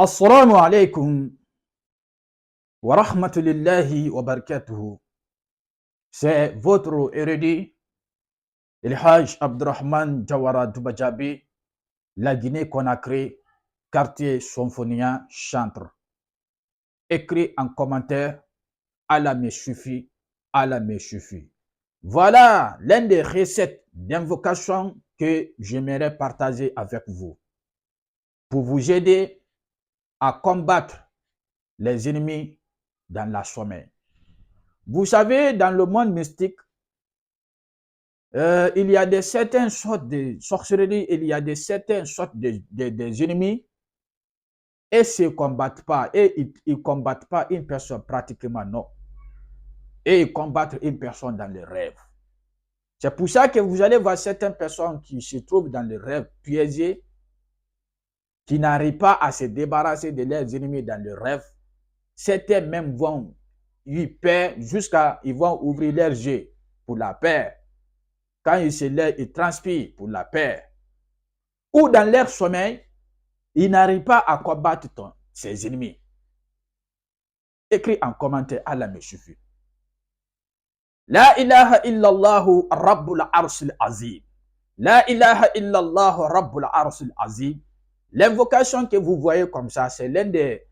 Assalamu alaikum wa rahmatullahi wa barakatuhu. C'est votre érudit, El Hajj Abdurrahman Jawara Dubajabi, la Guinée-Conakry, quartier Sonfonia, Chantre. Écrit en commentaire, Allah me suffit, Allah me suffit. Voilà l'une des recettes d'invocation que j'aimerais partager avec vous pour vous aider à combattre les ennemis dans la sommeil. Vous savez, dans le monde mystique, il y a certaines sortes de sorcellerie, il y a certaines sortes des ennemis et ils ne combattent pas, et ils combattent pas une personne pratiquement, non. Et ils combattent une personne dans les rêves. C'est pour ça que vous allez voir certaines personnes qui se trouvent dans les rêves piégés, qui n'arrivent pas à se débarrasser de leurs ennemis dans les rêves. Certains même vont y perdre jusqu'à ils vont ouvrir leurs yeux pour la paix. Quand ils se lèvent, ils transpirent pour la paix. Ou dans leur sommeil, ils n'arrivent pas à combattre ses ennemis. Écris en commentaire, Allah me suffit. La ilaha illallahu rabbul arsil azim. La ilaha illallahu rabbul arsil azim. L'invocation que vous voyez comme ça, c'est l'un des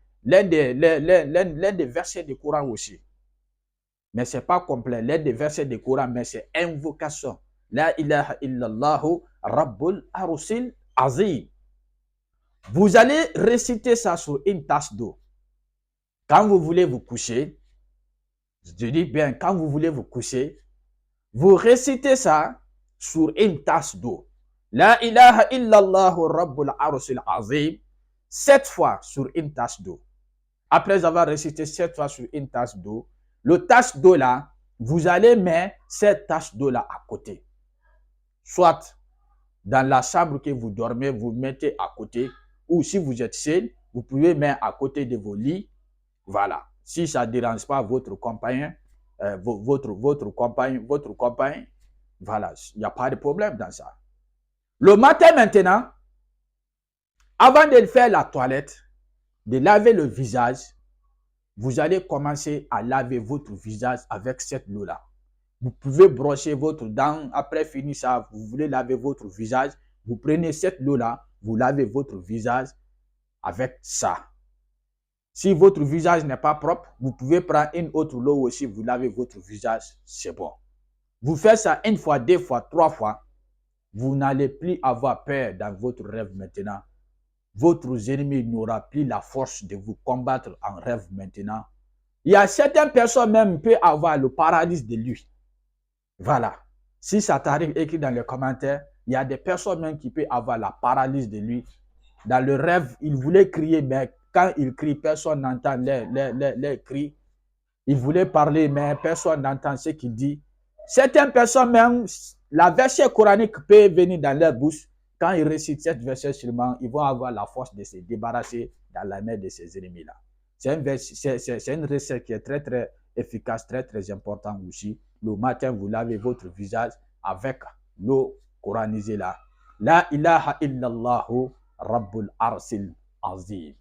versets du Coran aussi. Mais ce n'est pas complet. L'un des versets du Coran, mais c'est invocation. La ilaha illallahu rabbul arsil azim. Vous allez réciter ça sur une tasse d'eau. Quand vous voulez vous coucher, je dis bien, quand vous voulez vous coucher, vous récitez ça sur une tasse d'eau. La ilaha illallahu rabbul arsil azim, 7 fois sur une tasse d'eau. Après avoir récité 7 fois sur une tasse d'eau, le tasse d'eau là, vous allez mettre cette tasse d'eau là à côté. Soit dans la chambre que vous dormez, vous mettez à côté, ou si vous êtes seul, vous pouvez mettre à côté de vos lits. Voilà. Si ça ne dérange pas votre compagnon, votre compagne, voilà, il n'y a pas de problème dans ça. Le matin maintenant, avant de faire la toilette, de laver le visage, vous allez commencer à laver votre visage avec cette eau-là. Vous pouvez brosser votre dent, après finir ça, vous voulez laver votre visage, vous prenez cette eau-là, vous lavez votre visage avec ça. Si votre visage n'est pas propre, vous pouvez prendre une autre eau aussi, vous lavez votre visage, c'est bon. Vous faites ça une fois, 2 fois, 3 fois, vous n'allez plus avoir peur dans votre rêve maintenant. Votre ennemi n'aura plus la force de vous combattre en rêve maintenant. Il y a certaines personnes même qui peuvent avoir le paralysie de lui. Voilà. Si ça t'arrive, écrit dans les commentaires, il y a des personnes même qui peuvent avoir la paralysie de lui. Dans le rêve, il voulait crier, mais quand il crie, personne n'entend les cris. Il voulait parler, mais personne n'entend ce qu'il dit. Certaines personnes même, la verset coranique peut venir dans leur bouche. Quand ils récitent cette verset seulement, ils vont avoir la force de se débarrasser dans la main de ces ennemis-là. C'est une recette qui est très, très efficace, très, très importante aussi. Le matin, vous lavez votre visage avec l'eau coranisée là. La ilaha illallahu rabbul arsil azim.